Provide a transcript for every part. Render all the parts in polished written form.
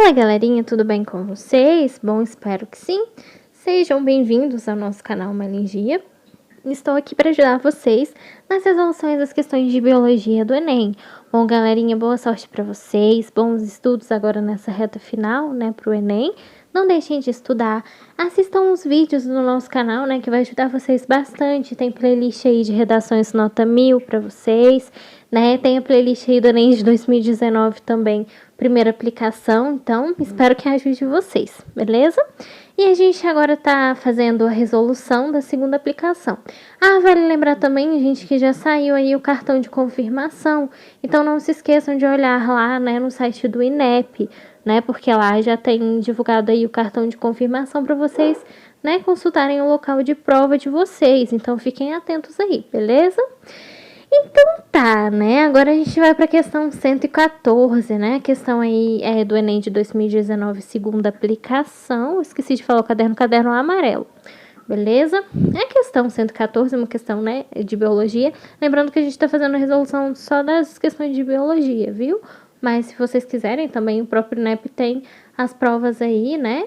Fala galerinha, tudo bem com vocês? Bom, espero que sim. Sejam bem-vindos ao nosso canal Malingia. Estou aqui para ajudar vocês nas resoluções das questões de biologia do Enem. Bom, galerinha, boa sorte para vocês, bons estudos agora nessa reta final, né, para o Enem. Não deixem de estudar, assistam os vídeos do nosso canal, né, que vai ajudar vocês bastante. Tem playlist aí de redações nota 1000 para vocês, né, tem a playlist aí do Enem de 2019 também, primeira aplicação, então espero que ajude vocês, beleza? E a gente agora tá fazendo a resolução da segunda aplicação. Vale lembrar também, gente, que já saiu aí o cartão de confirmação, então não se esqueçam de olhar lá, né, no site do INEP, né, porque lá já tem divulgado aí o cartão de confirmação para vocês, né, consultarem o local de prova de vocês, então fiquem atentos aí, beleza? Então tá, né, agora a gente vai para a questão 114, né, a questão aí é do Enem de 2019, segunda aplicação, esqueci de falar o caderno amarelo, beleza? A questão 114 é uma questão, né, de biologia, lembrando que a gente tá fazendo a resolução só das questões de biologia, viu? Mas se vocês quiserem também, o próprio INEP tem as provas aí, né,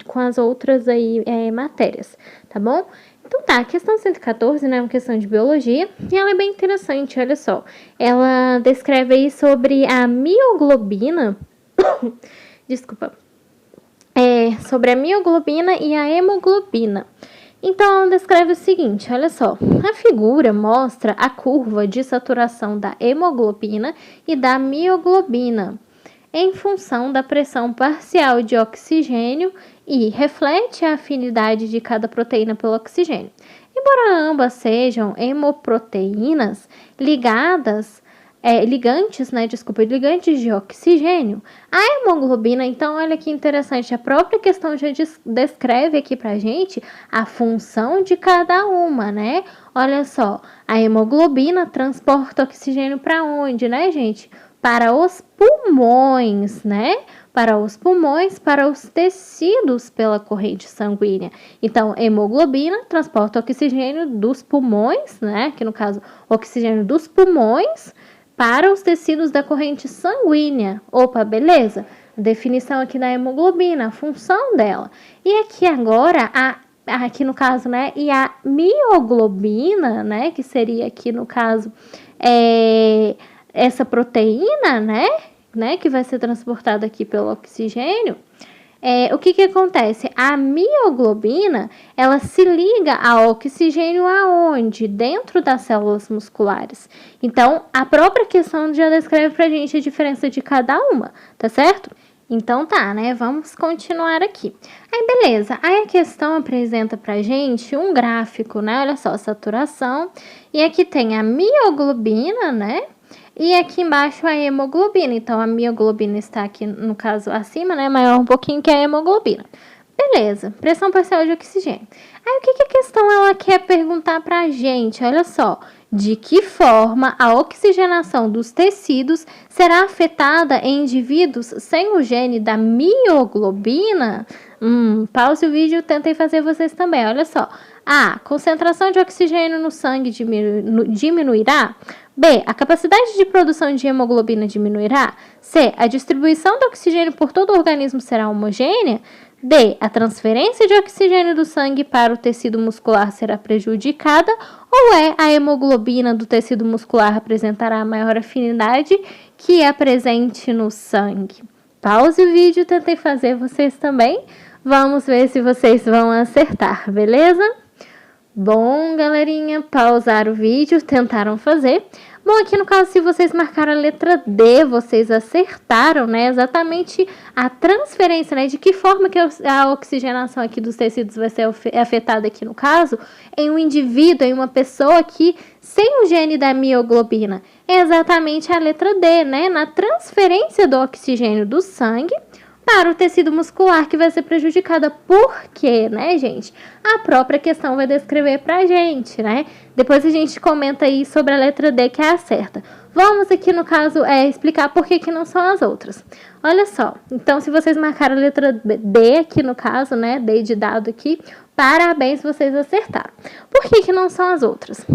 com as outras aí matérias, tá bom? Então tá, a questão 114, né, é uma questão de biologia, e ela é bem interessante, olha só. Ela descreve aí sobre a mioglobina, desculpa, sobre a mioglobina e a hemoglobina. Então, ela descreve o seguinte, olha só, a figura mostra a curva de saturação da hemoglobina e da mioglobina em função da pressão parcial de oxigênio e reflete a afinidade de cada proteína pelo oxigênio. Embora ambas sejam hemoproteínas ligantes de oxigênio, a hemoglobina, então, olha que interessante, a própria questão já descreve aqui pra gente a função de cada uma, né? Olha só, a hemoglobina transporta oxigênio para onde, né, gente? Para os pulmões, né? Para os pulmões, para os tecidos pela corrente sanguínea. Então, hemoglobina transporta oxigênio dos pulmões, né? Que no caso, oxigênio dos pulmões para os tecidos da corrente sanguínea. Opa, beleza? Definição aqui da hemoglobina, a função dela. E aqui agora, aqui no caso, né? E a mioglobina, né? Que seria aqui no caso, essa proteína, né, que vai ser transportada aqui pelo oxigênio, o que acontece? A mioglobina, ela se liga ao oxigênio aonde? Dentro das células musculares. Então, a própria questão já descreve pra gente a diferença de cada uma, tá certo? Então tá, né? Vamos continuar aqui. Aí, beleza. Aí a questão apresenta pra gente um gráfico, né? Olha só, saturação. E aqui tem a mioglobina, né? E aqui embaixo a hemoglobina. Então, a mioglobina está aqui, no caso, acima, né? Maior um pouquinho que a hemoglobina. Beleza. Pressão parcial de oxigênio. Aí, o que a questão ela quer perguntar pra gente? Olha só. De que forma a oxigenação dos tecidos será afetada em indivíduos sem o gene da mioglobina? Pause o vídeo e tentem fazer vocês também. Olha só. A. Concentração de oxigênio no sangue diminuirá? B. A capacidade de produção de hemoglobina diminuirá? C. A distribuição do oxigênio por todo o organismo será homogênea? D. A transferência de oxigênio do sangue para o tecido muscular será prejudicada? Ou a hemoglobina do tecido muscular apresentará a maior afinidade que é presente no sangue? Pause o vídeo e tentem fazer vocês também. Vamos ver se vocês vão acertar, beleza? Bom, galerinha, pausaram o vídeo, tentaram fazer. Bom, aqui no caso, se vocês marcaram a letra D, vocês acertaram, né? Exatamente a transferência, né? De que forma que a oxigenação aqui dos tecidos vai ser afetada aqui no caso, em um indivíduo, em uma pessoa que sem o gene da mioglobina. É exatamente a letra D, né? Na transferência do oxigênio do sangue para o tecido muscular que vai ser prejudicada. Por quê, né, gente? A própria questão vai descrever pra gente, né? Depois a gente comenta aí sobre a letra D, que é a certa. Vamos aqui, no caso, explicar por que não são as outras. Olha só, então se vocês marcaram a letra D aqui no caso, né, D de dado aqui, parabéns, vocês acertaram. Por que não são as outras?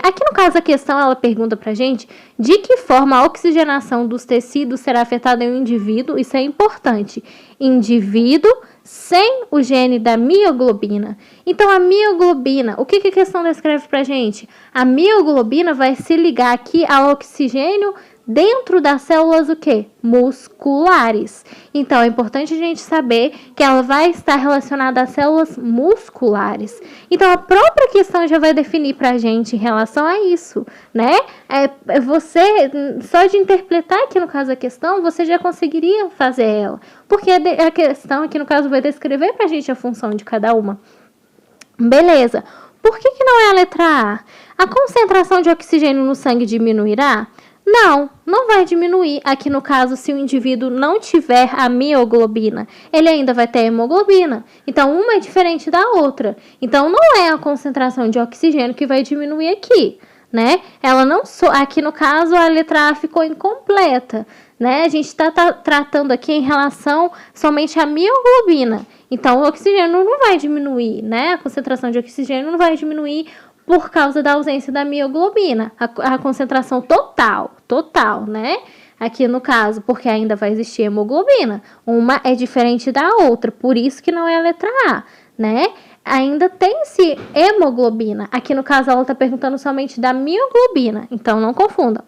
Aqui no caso a questão, ela pergunta pra gente de que forma a oxigenação dos tecidos será afetada em um indivíduo, isso é importante, indivíduo sem o gene da mioglobina. Então, a mioglobina, o que a questão descreve pra gente? A mioglobina vai se ligar aqui ao oxigênio dentro das células o quê? Musculares. Então, é importante a gente saber que ela vai estar relacionada às células musculares. Então, a própria questão já vai definir pra gente em relação a isso, né? Você, só de interpretar aqui no caso a questão, você já conseguiria fazer ela. Porque a questão aqui no caso vai descrever pra gente a função de cada uma. Beleza. Por que não é a letra A? A concentração de oxigênio no sangue diminuirá? Não vai diminuir. Aqui no caso, se o indivíduo não tiver a mioglobina, ele ainda vai ter a hemoglobina. Então, uma é diferente da outra. Então, não é a concentração de oxigênio que vai diminuir aqui, né? Ela não aqui no caso, a letra A ficou incompleta, né? A gente está tratando aqui em relação somente à mioglobina. Então, o oxigênio não vai diminuir, né? A concentração de oxigênio não vai diminuir por causa da ausência da mioglobina, a concentração total, né? Aqui no caso, porque ainda vai existir hemoglobina. Uma é diferente da outra, por isso que não é a letra A, né? Ainda tem-se hemoglobina. Aqui no caso, ela está perguntando somente da mioglobina, então não confundam.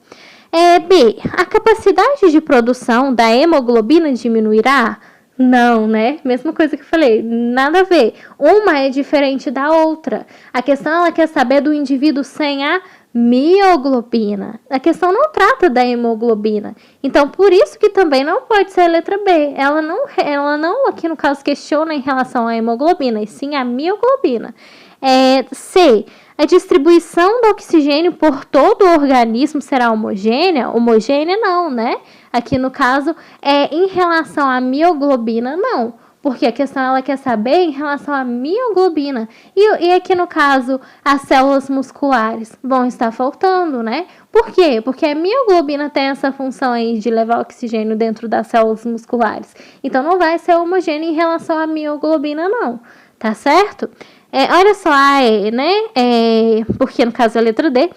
B, a capacidade de produção da hemoglobina diminuirá? Não, né? Mesma coisa que eu falei, nada a ver. Uma é diferente da outra. A questão, ela quer saber do indivíduo sem a mioglobina. A questão não trata da hemoglobina. Então, por isso que também não pode ser a letra B. Ela não aqui no caso, questiona em relação à hemoglobina, e sim a mioglobina. C, a distribuição do oxigênio por todo o organismo será homogênea? Homogênea não, né? Aqui no caso, em relação à mioglobina, não. Porque a questão ela quer saber em relação à mioglobina. E aqui no caso, as células musculares vão estar faltando, né? Por quê? Porque a mioglobina tem essa função aí de levar oxigênio dentro das células musculares. Então, não vai ser homogêneo em relação à mioglobina, não. Tá certo? Olha só a E, né? Porque no caso é a letra D.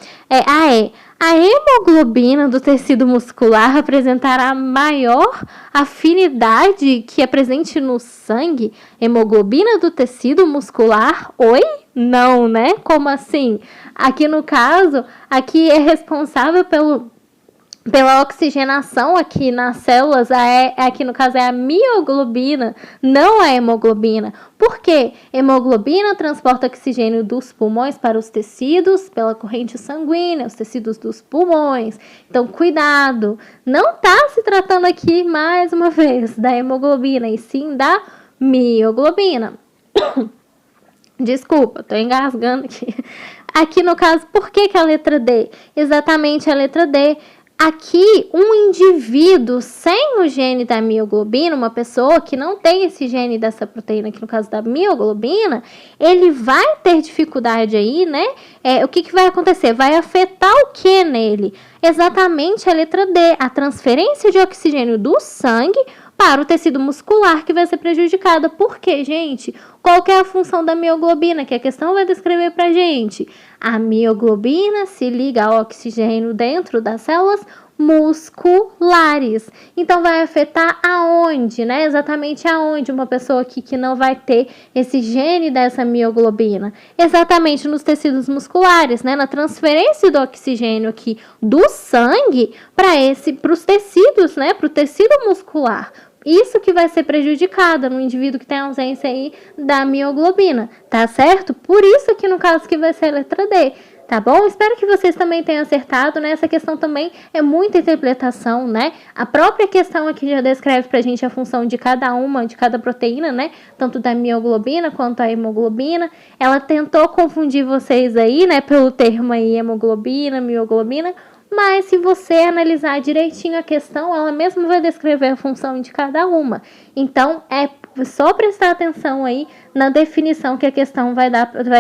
A hemoglobina do tecido muscular apresentará maior afinidade que é presente no sangue? Hemoglobina do tecido muscular? Oi? Não, né? Como assim? Aqui no caso, aqui é responsável pela oxigenação aqui nas células, aqui no caso é a mioglobina, não a hemoglobina. Por quê? Hemoglobina transporta oxigênio dos pulmões para os tecidos, pela corrente sanguínea, os tecidos dos pulmões. Então, cuidado, não está se tratando aqui, mais uma vez, da hemoglobina, e sim da mioglobina. Desculpa, tô engasgando aqui. Aqui no caso, por que a letra D? Exatamente a letra D. Aqui, um indivíduo sem o gene da mioglobina, uma pessoa que não tem esse gene dessa proteína, aqui no caso da mioglobina, ele vai ter dificuldade aí, né? O que vai acontecer? Vai afetar o que nele? Exatamente a letra D, a transferência de oxigênio do sangue para o tecido muscular que vai ser prejudicada. Por quê, gente? Qual que é a função da mioglobina? Que a questão vai descrever pra gente. A mioglobina se liga ao oxigênio dentro das células musculares. Então, vai afetar aonde, né? Exatamente aonde uma pessoa aqui que não vai ter esse gene dessa mioglobina? Exatamente nos tecidos musculares, né? Na transferência do oxigênio aqui do sangue para os tecidos, né? Para o tecido muscular. Isso que vai ser prejudicada no indivíduo que tem ausência aí da mioglobina, tá certo? Por isso que no caso que vai ser a letra D, tá bom? Espero que vocês também tenham acertado, né? Essa questão também é muita interpretação, né? A própria questão aqui já descreve pra gente a função de cada uma, de cada proteína, né? Tanto da mioglobina quanto a hemoglobina. Ela tentou confundir vocês aí, né? Pelo termo aí hemoglobina, mioglobina. Mas se você analisar direitinho a questão, ela mesma vai descrever a função de cada uma. Então, é só prestar atenção aí na definição que a questão vai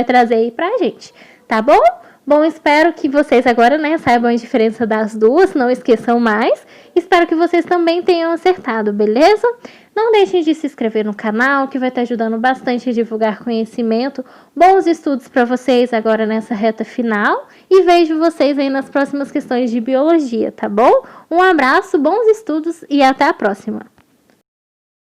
trazer aí pra gente, tá bom? Bom, espero que vocês agora, né, saibam a diferença das duas, não esqueçam mais. Espero que vocês também tenham acertado, beleza? Não deixem de se inscrever no canal, que vai estar ajudando bastante a divulgar conhecimento. Bons estudos para vocês agora nessa reta final. E vejo vocês aí nas próximas questões de biologia, tá bom? Um abraço, bons estudos e até a próxima!